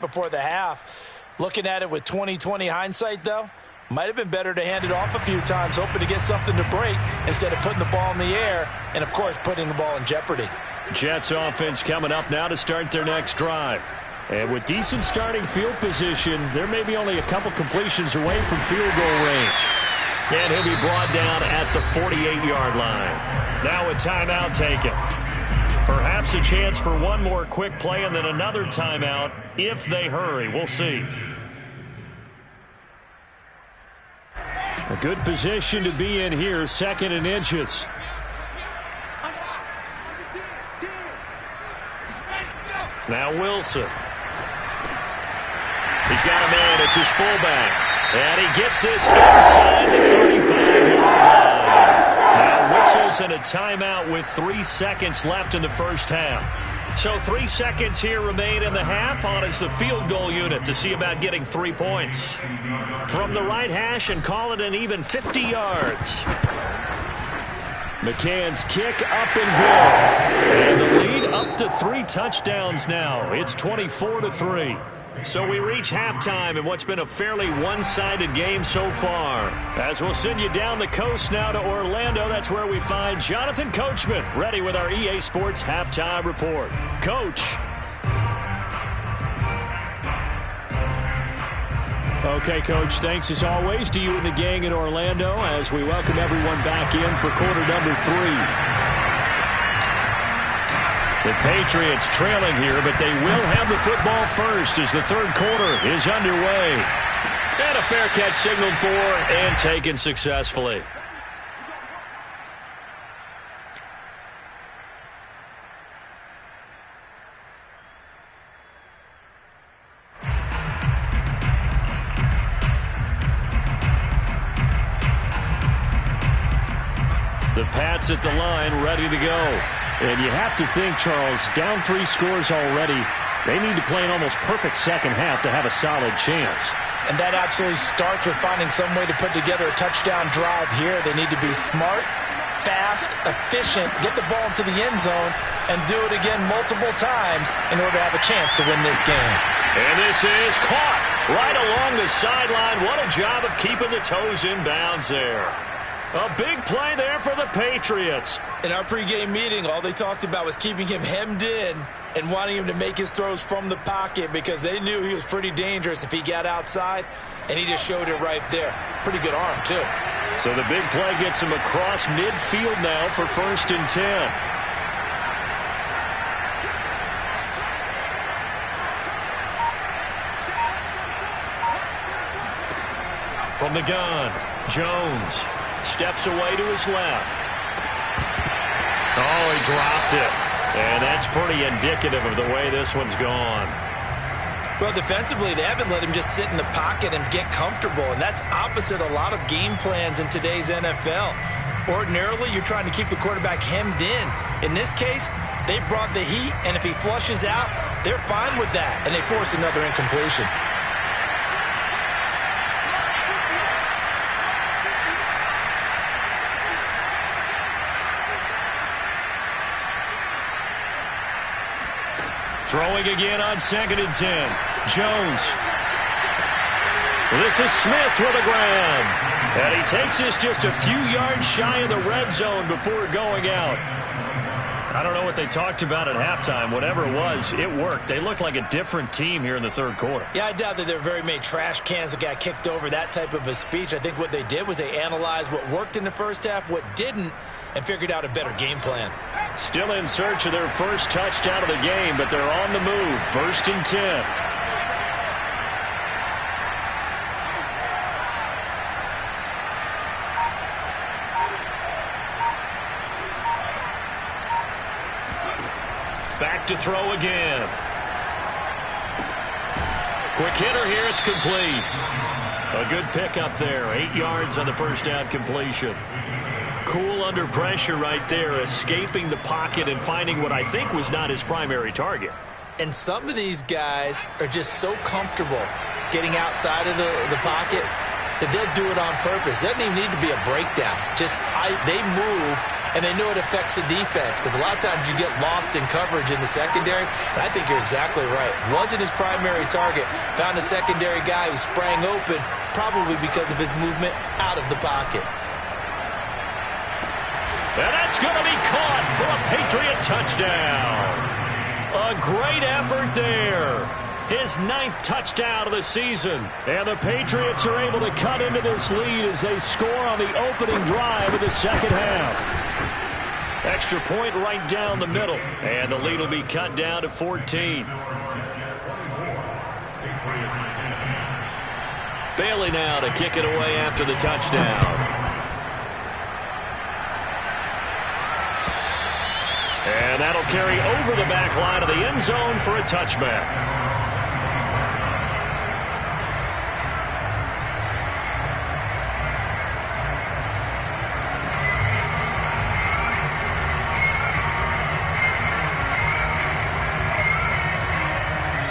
before the half. Looking at it with 20/20 hindsight, though, might have been better to hand it off a few times, hoping to get something to break instead of putting the ball in the air and, of course, putting the ball in jeopardy. Jets offense coming up now to start their next drive. And with decent starting field position, they're maybe only a couple completions away from field goal range. And he'll be brought down at the 48-yard line. Now a timeout taken. Perhaps a chance for one more quick play and then another timeout if they hurry. We'll see. A good position to be in here, 2nd and inches. Now Wilson. He's got a man. It's his fullback. And he gets this inside the 35-yard line. Now whistles and a timeout with 3 seconds left in the first half. So 3 seconds here remain in the half. On is the field goal unit to see about getting 3 points. From the right hash and call it an even 50 yards. McCann's kick up and good. And the lead up to 3 touchdowns now. It's 24-3. So we reach halftime in what's been a fairly one-sided game so far. As we'll send you down the coast now to Orlando, that's where we find Jonathan Coachman, ready with our EA Sports Halftime Report. Coach. Okay, Coach, thanks as always to you and the gang in Orlando as we welcome everyone back in for quarter number 3. The Patriots trailing here, but they will have the football first as the third quarter is underway. And a fair catch signaled for and taken successfully. The Pats at the line, ready to go. And you have to think, Charles, down 3 scores already, they need to play an almost perfect second half to have a solid chance. And that absolutely starts with finding some way to put together a touchdown drive here. They need to be smart, fast, efficient, get the ball into the end zone, and do it again multiple times in order to have a chance to win this game. And this is caught right along the sideline. What a job of keeping the toes in bounds there. A big play there for the Patriots. In our pregame meeting, all they talked about was keeping him hemmed in and wanting him to make his throws from the pocket because they knew he was pretty dangerous if he got outside, and he just showed it right there. Pretty good arm, too. So the big play gets him across midfield now for 1st and 10. From the gun, Jones. Steps away to his left. Oh, he dropped it. And that's pretty indicative of the way this one's gone. Well, defensively, they haven't let him just sit in the pocket and get comfortable, and that's opposite a lot of game plans in today's NFL. Ordinarily, you're trying to keep the quarterback hemmed in. In this case, they brought the heat, and if he flushes out, they're fine with that, and they force another incompletion. Throwing again on 2nd and 10. Jones. This is Smith with a grab. And he takes this just a few yards shy of the red zone before going out. I don't know what they talked about at halftime. Whatever it was, it worked. They looked like a different team here in the third quarter. Yeah, I doubt that there were very many trash cans that got kicked over, that type of a speech. I think what they did was they analyzed what worked in the first half, what didn't, and figured out a better game plan. Still in search of their first touchdown of the game, but they're on the move. 1st and 10. Back to throw again. Quick hitter here, it's complete. A good pickup there, 8 yards on the first down completion. Cool under pressure right there, escaping the pocket and finding what I think was not his primary target. And some of these guys are just so comfortable getting outside of the pocket that they'll do it on purpose. It doesn't even need to be a breakdown. Just they move and they know it affects the defense because a lot of times you get lost in coverage in the secondary, and I think you're exactly right. Wasn't his primary target. Found a secondary guy who sprang open, probably because of his movement out of the pocket. And that's going to be caught for a Patriot touchdown. A great effort there. His 9th touchdown of the season. And the Patriots are able to cut into this lead as they score on the opening drive of the second half. Extra point right down the middle. And the lead will be cut down to 14. Bailey now to kick it away after the touchdown. And that'll carry over the back line of the end zone for a touchback.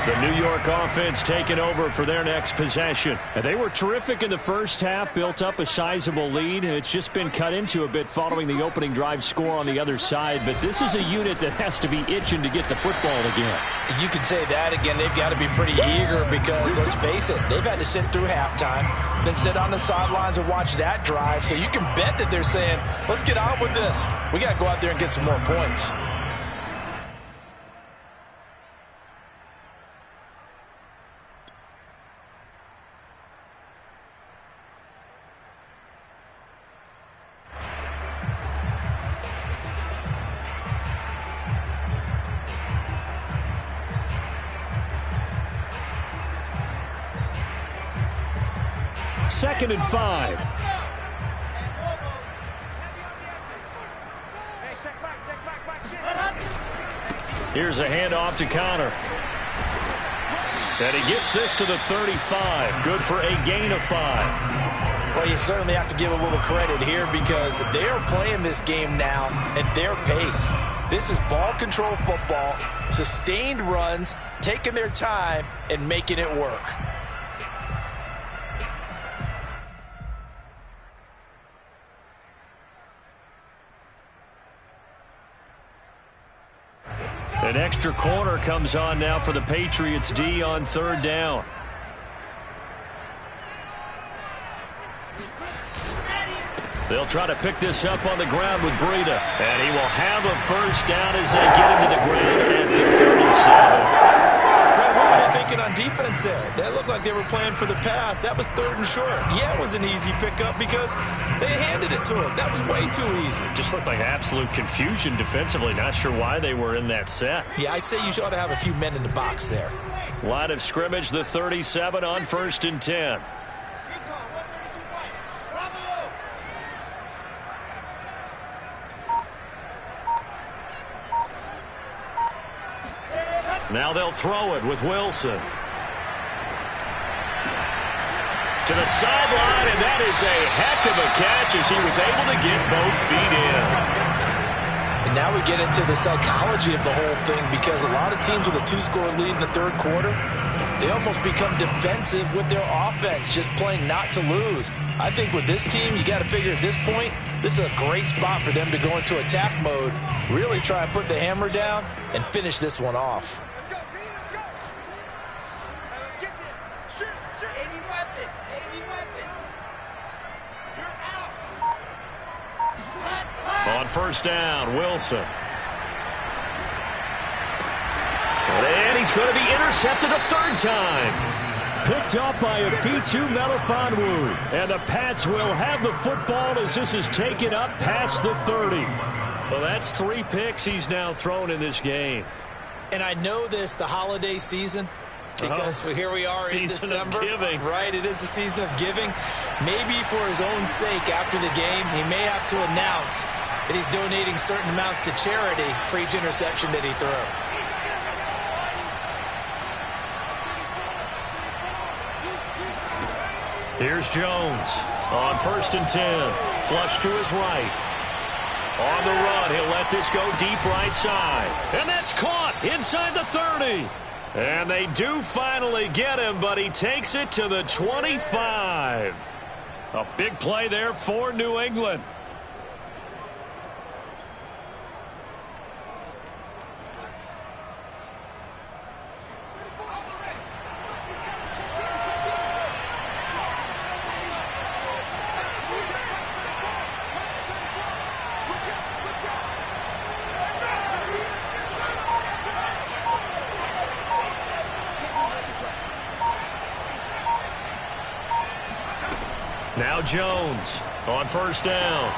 The New York offense taking over for their next possession. And they were terrific in the first half, built up a sizable lead, and it's just been cut into a bit following the opening drive score on the other side. But this is a unit that has to be itching to get the football again. You could say that again. They've got to be pretty eager because, let's face it, they've had to sit through halftime, then sit on the sidelines and watch that drive. So you can bet that they're saying, let's get on with this. We got to go out there and get some more points. Second and 5. Here's a handoff to Connor. And he gets this to the 35. Good for a gain of 5. Well, you certainly have to give a little credit here because they are playing this game now at their pace. This is ball control football, sustained runs, taking their time and making it work. An extra corner comes on now for the Patriots D on third down. They'll try to pick this up on the ground with Breida. And he will have a first down as they get into the ground at the 37. Brad, what were they thinking on defense there? They looked like they were playing for the pass. That was 3rd and short. Yeah, it was an easy pickup because they handed it to him. That was way too easy. Just looked like absolute confusion defensively. Not sure why they were in that set. Yeah, I'd say you ought to have a few men in the box there. Line of scrimmage, the 37 on 1st and 10. Now they'll throw it with Wilson. To the sideline, and that is a heck of a catch as he was able to get both feet in. And now we get into the psychology of the whole thing because a lot of teams with a 2-score lead in the 3rd quarter, they almost become defensive with their offense, just playing not to lose. I think with this team, you got to figure at this point, this is a great spot for them to go into attack mode, really try and put the hammer down and finish this one off. On first down, Wilson. And he's going to be intercepted a 3rd time. Picked up by a Fitu Melifonwu. And the Pats will have the football as this is taken up past the 30. Well, that's 3 picks he's now thrown in this game. And I know this, the holiday season, because here we are in December. Giving. Right, it is the season of giving. Maybe for his own sake after the game, he may have to announce that he's donating certain amounts to charity for each interception that he threw. Here's Jones on 1st and 10. Flush to his right. On the run, he'll let this go deep right side. And that's caught inside the 30. And they do finally get him, but he takes it to the 25. A big play there for New England. Now Jones on first down.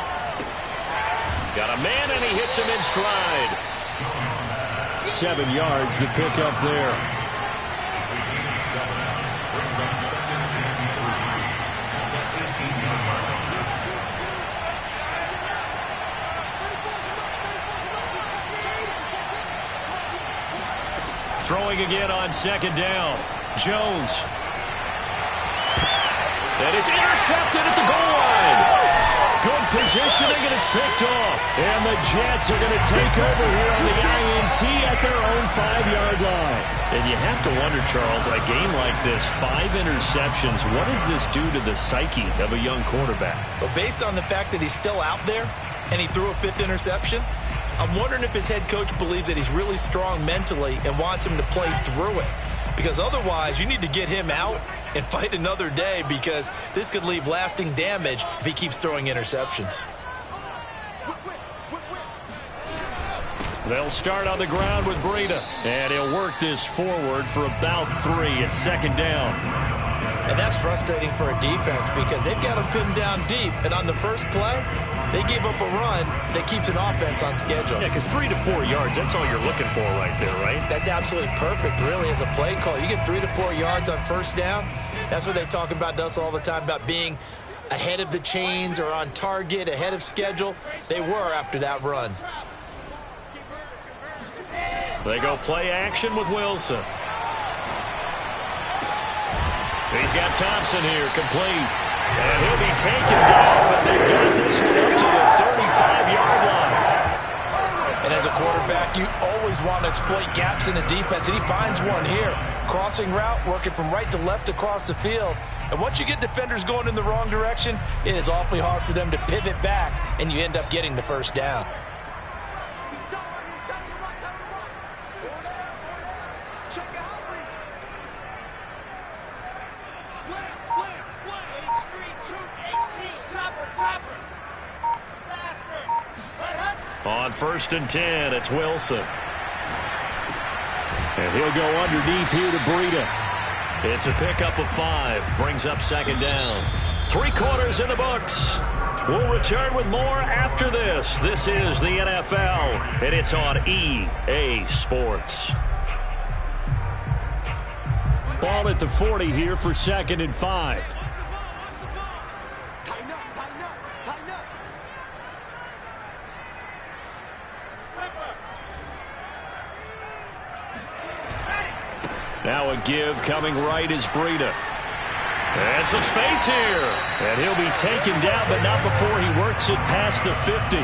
Got a man, and he hits him in stride. 7 yards, the pickup there. Throwing again on second down. Jones. And it's intercepted at the goal line. Good positioning, and it's picked off. And the Jets are going to take over here on the INT at their own 5-yard line. And you have to wonder, Charles, a game like this, 5 interceptions, what does this do to the psyche of a young quarterback? Well, based on the fact that he's still out there and he threw a 5th interception, I'm wondering if his head coach believes that he's really strong mentally and wants him to play through it. Because otherwise, you need to get him out and fight another day, because this could leave lasting damage if he keeps throwing interceptions. They'll start on the ground with Breida. And he'll work this forward for about 3 at second down. And that's frustrating for a defense, because they've got him pinned down deep. And on the first play, they gave up a run that keeps an offense on schedule. Yeah, because 3 to 4 yards, that's all you're looking for right there, right? That's absolutely perfect, really, as a play call. You get 3 to 4 yards on first down. That's what they talk about to us all the time, about being ahead of the chains or on target, ahead of schedule. They were after that run. They go play action with Wilson. He's got Thompson here, complete. And he'll be taken down, but they've got this one up to the 35-yard line. And as a quarterback, you always want to exploit gaps in the defense, and he finds one here. Crossing route, working from right to left across the field. And once you get defenders going in the wrong direction, it is awfully hard for them to pivot back, and you end up getting the first down. On 1st and 10, it's Wilson. And he'll go underneath here to Breida. It's a pickup of 5. Brings up second down. 3 quarters in the books. We'll return with more after this. This is the NFL, and it's on EA Sports. Ball at the 40 here for 2nd and 5. Now a give coming right is Breida. And some space here. And he'll be taken down, but not before he works it past the 50.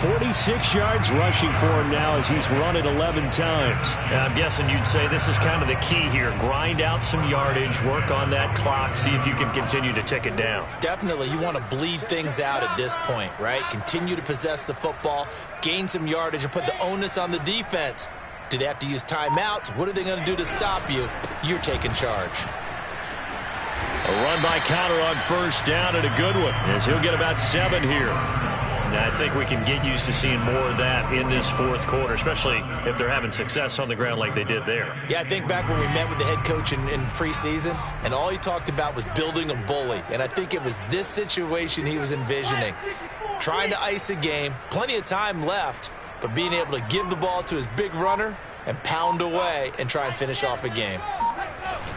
46 yards rushing for him now as he's run it 11 times. And I'm guessing you'd say this is kind of the key here. Grind out some yardage, work on that clock, see if you can continue to tick it down. Definitely, you want to bleed things out at this point, right? Continue to possess the football, gain some yardage, and put the onus on the defense. Do they have to use timeouts? What are they going to do to stop you? You're taking charge. A run by Connor on first down, and a good one, as he'll get about 7 here. And I think we can get used to seeing more of that in this 4th quarter, especially if they're having success on the ground like they did there. Yeah, I think back when we met with the head coach in preseason, and all he talked about was building a bully. And I think it was this situation he was envisioning. Trying to ice a game, plenty of time left, but being able to give the ball to his big runner and pound away and try and finish off a game.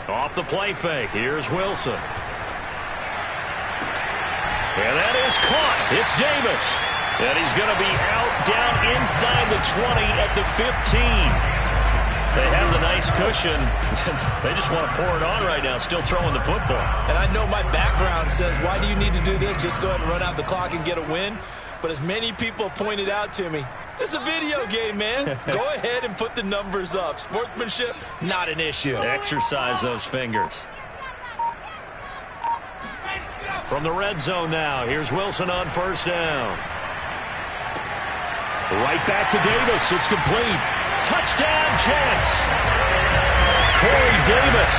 Off the play fake, here's Wilson. And that is caught. It's Davis. And he's going to be out down inside the 20 at the 15. They have the nice cushion. They just want to pour it on right now, still throwing the football. And I know my background says, why do you need to do this? Just go ahead and run out the clock and get a win. But as many people pointed out to me, this is a video game, man. Go ahead and put the numbers up. Sportsmanship, not an issue. Exercise those fingers. From the red zone now, here's Wilson on first down. Right back to Davis. It's complete. Touchdown, Jets. Corey Davis,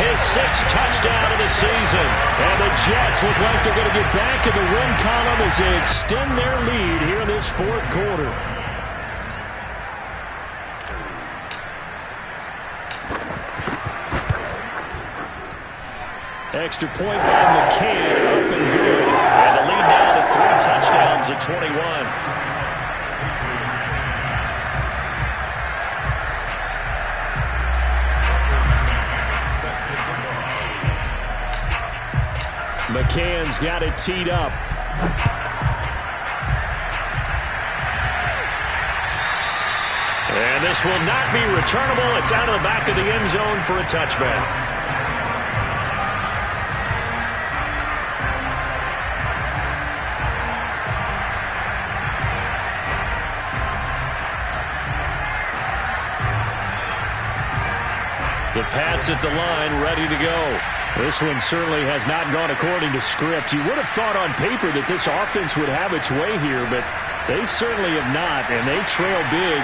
his 6th touchdown of the season. And the Jets look like they're going to get back in the win column as they extend their lead here in this 4th quarter. Extra point by McCann, up and good. And the lead now to 3 touchdowns at 21. McCann's got it teed up. And this will not be returnable. It's out of the back of the end zone for a touchback. The Pats at the line, ready to go. This one certainly has not gone according to script. You would have thought on paper that this offense would have its way here, but they certainly have not, and they trail big.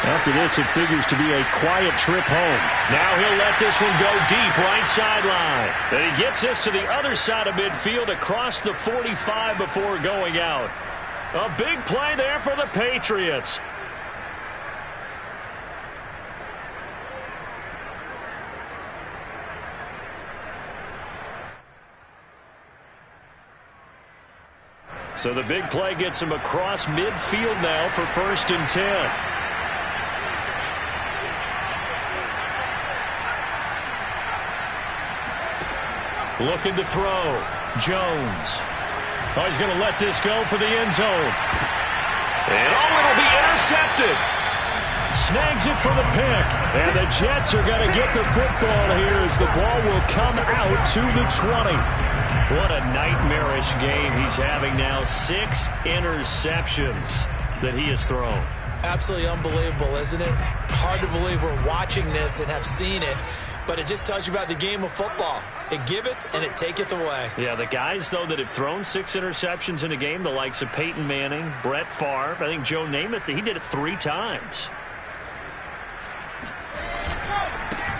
After this, it figures to be a quiet trip home. Now he'll let this one go deep, right sideline. And he gets this to the other side of midfield across the 45 before going out. A big play there for the Patriots. So the big play gets him across midfield now for 1st and 10. Looking to throw. Jones. Oh, he's going to let this go for the end zone. And it'll be intercepted. Snags it for the pick. And the Jets are going to get the football here as the ball will come out to the 20. What a nightmarish game he's having now. 6 interceptions that he has thrown. Absolutely unbelievable, isn't it? Hard to believe we're watching this and have seen it, but it just tells you about the game of football. It giveth and it taketh away. Yeah, the guys, though, that have thrown 6 interceptions in a game, the likes of Peyton Manning, Brett Favre, I think Joe Namath, he did it 3 times.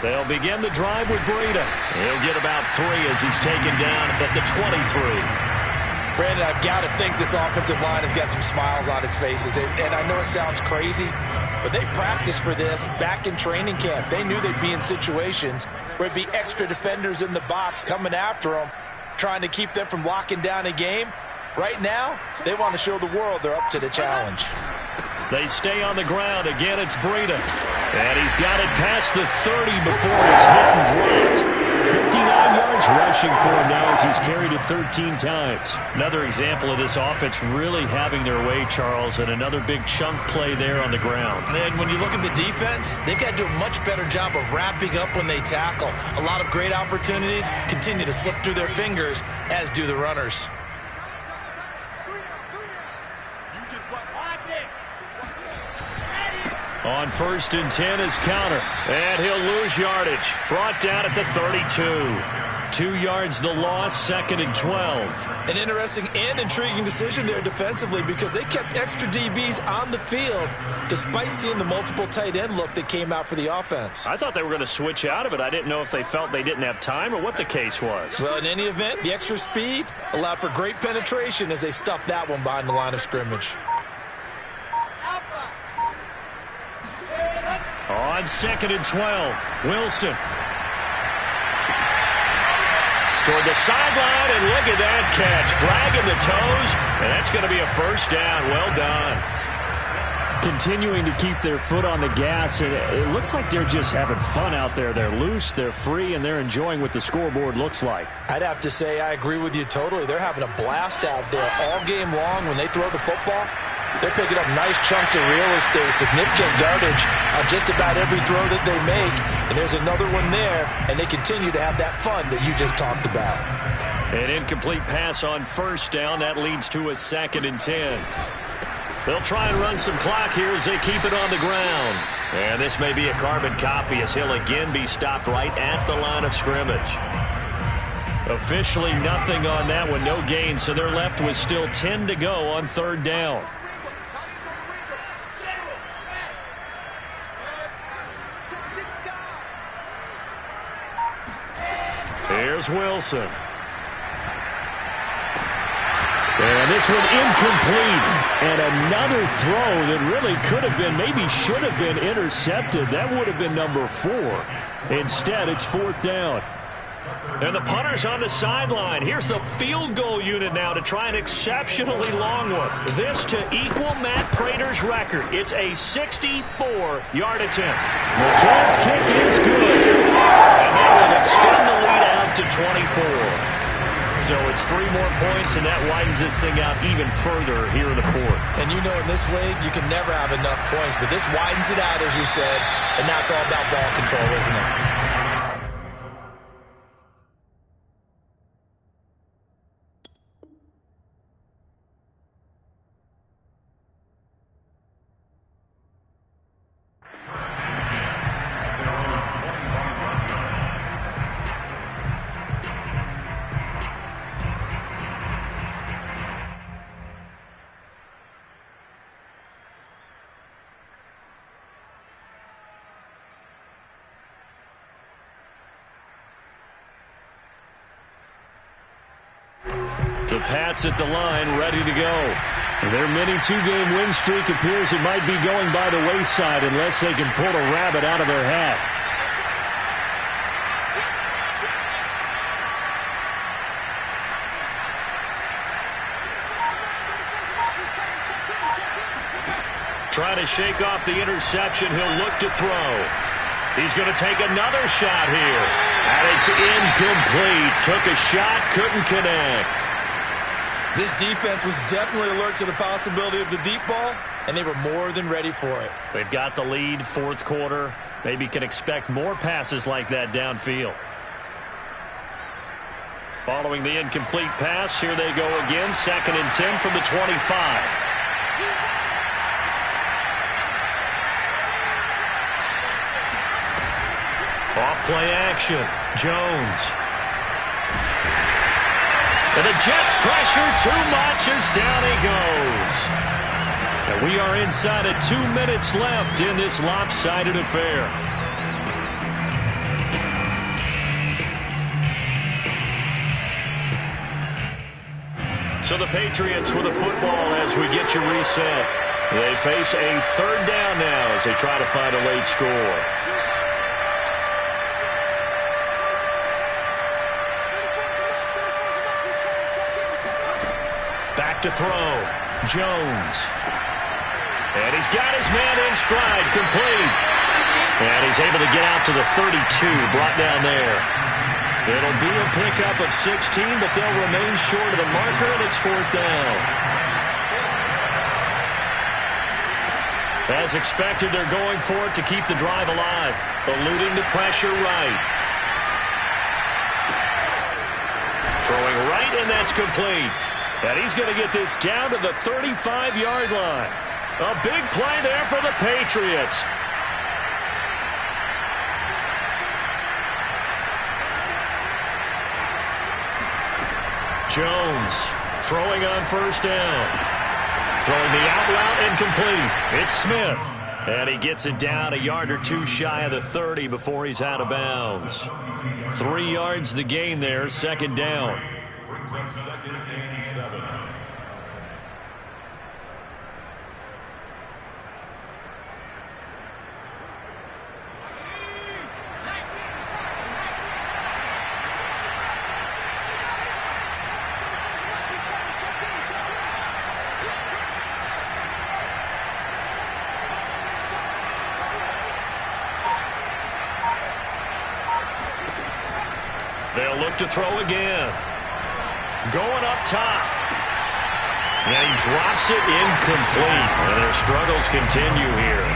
They'll begin the drive with Breida. He'll get about 3 as he's taken down at the 23. Brandon, I've got to think this offensive line has got some smiles on its faces. And I know it sounds crazy, but they practiced for this back in training camp. They knew they'd be in situations where it'd be extra defenders in the box coming after them, trying to keep them from locking down a game. Right now, they want to show the world they're up to the challenge. They stay on the ground. Again, it's Breida. And he's got it past the 30 before it's hit and dropped. 59 yards rushing for him now as he's carried it 13 times. Another example of this offense really having their way, Charles, and another big chunk play there on the ground. And when you look at the defense, they've got to do a much better job of wrapping up when they tackle. A lot of great opportunities continue to slip through their fingers, as do the runners. On 1st and 10 is counter. And he'll lose yardage. Brought down at the 32. 2 yards the loss, 2nd and 12. An interesting and intriguing decision there defensively because they kept extra DBs on the field despite seeing the multiple tight end look that came out for the offense. I thought they were going to switch out of it. I didn't know if they felt they didn't have time or what the case was. Well, in any event, the extra speed allowed for great penetration as they stuffed that one behind the line of scrimmage. On 2nd and 12, Wilson. Toward the sideline, and look at that catch. Dragging the toes, and that's going to be a 1st down. Well done. Continuing to keep their foot on the gas, and it looks like they're just having fun out there. They're loose, they're free, and they're enjoying what the scoreboard looks like. I'd have to say I agree with you totally. They're having a blast out there all game long when they throw the football. They're picking up nice chunks of real estate, significant yardage on just about every throw that they make. And there's another one there, and they continue to have that fun that you just talked about. An incomplete pass on 1st down. That leads to a 2nd and 10. They'll try and run some clock here as they keep it on the ground. And this may be a carbon copy as he'll again be stopped right at the line of scrimmage. Officially nothing on that one, no gain, so they're left with still 10 to go on 3rd down. Here's Wilson. And this one incomplete. And another throw that really could have been, maybe should have been intercepted. That would have been number 4. Instead, it's 4th down. And the punter's on the sideline. Here's the field goal unit now to try an exceptionally long one. This to equal Matt Prater's record. It's a 64-yard attempt. McCann's kick is good. And that will extend the lead out to 24. So it's 3 more points, and that widens this thing out even further here in the fourth. And you know in this league, you can never have enough points, but this widens it out, as you said, and now it's all about ball control, isn't it? The Pats at the line, ready to go. Their mini 2-game win streak appears it might be going by the wayside unless they can pull a rabbit out of their hat. Trying to shake off the interception. He'll look to throw. He's going to take another shot here. And it's incomplete. Took a shot, couldn't connect. This defense was definitely alert to the possibility of the deep ball, and they were more than ready for it. They've got the lead, fourth quarter. Maybe can expect more passes like that downfield. Following the incomplete pass, here they go again. 2nd and 10 from the 25. Off play action. Jones. And the Jets pressure too much as down he goes. And we are inside of 2 minutes left in this lopsided affair. So the Patriots with a football as we get you reset. They face a 3rd down now as they try to find a late score. Back to throw. Jones. And he's got his man in stride. Complete. And he's able to get out to the 32. Brought down there. It'll be a pickup of 16, but they'll remain short of the marker, and it's 4th down. As expected, they're going for it to keep the drive alive. Eluding the pressure right. Throwing right, and that's complete. And he's going to get this down to the 35-yard line. A big play there for the Patriots. Jones throwing on 1st down. Throwing the out route incomplete. It's Smith. And he gets it down a yard or 2 shy of the 30 before he's out of bounds. 3 yards the gain there, 2nd down. Brings up 2nd and 7. They'll look to throw again. Going up top. And he drops it incomplete. And their struggles continue here.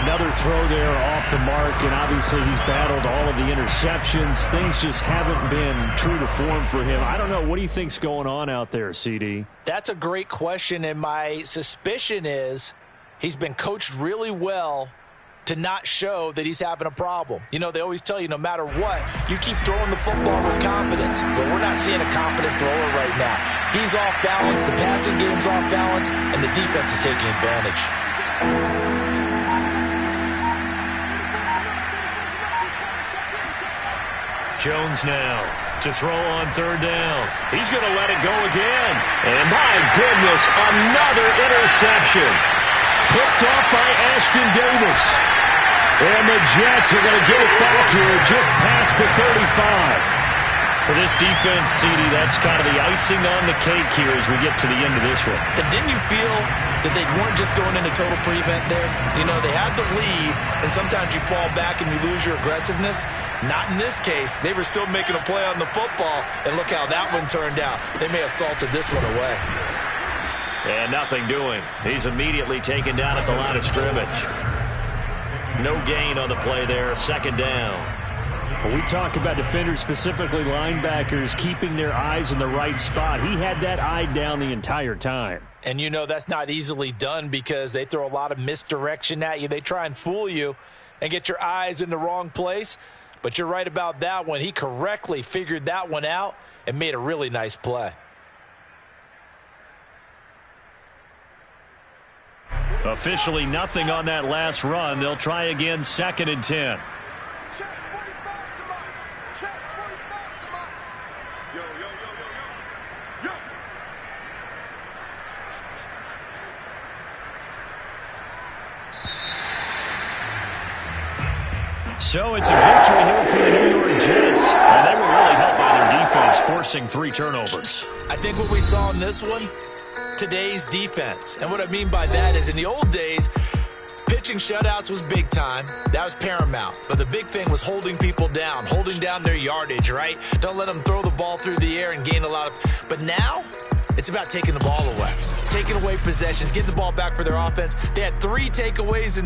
Another throw there off the mark, and obviously he's battled all of the interceptions. Things just haven't been true to form for him. I don't know. What do you think's going on out there, CD? That's a great question, and my suspicion is he's been coached really well to not show that he's having a problem. You know, they always tell you no matter what, you keep throwing the football with confidence. But we're not seeing a confident thrower right now. He's off balance, the passing game's off balance, and the defense is taking advantage. Jones now to throw on 3rd down. He's going to let it go again. And my goodness, another interception. Picked off by Ashton Davis. And the Jets are going to get it back here just past the 35. For this defense, CD, that's kind of the icing on the cake here as we get to the end of this one. And didn't you feel that they weren't just going into total prevent there? You know, they had the lead, and sometimes you fall back and you lose your aggressiveness. Not in this case. They were still making a play on the football, and look how that one turned out. They may have salted this one away. And nothing doing. He's immediately taken down at the line of scrimmage. No gain on the play there. Second down. When we talk about defenders, specifically linebackers, keeping their eyes in the right spot, he had that eye down the entire time. And you know that's not easily done because they throw a lot of misdirection at you. They try and fool you and get your eyes in the wrong place. But you're right about that one. He correctly figured that one out and made a really nice play. Officially nothing on that last run. They'll try again, 2nd and 10. So it's a victory here for the New York Jets. And they were really helped by their defense, forcing 3 turnovers. I think what we saw in this one, today's defense. And what I mean by that is in the old days, pitching shutouts was big time. That was paramount. But the big thing was holding people down, holding down their yardage, right? Don't let them throw the ball through the air and gain a lot of... But now, it's about taking the ball away. Taking away possessions, getting the ball back for their offense. They had 3 takeaways in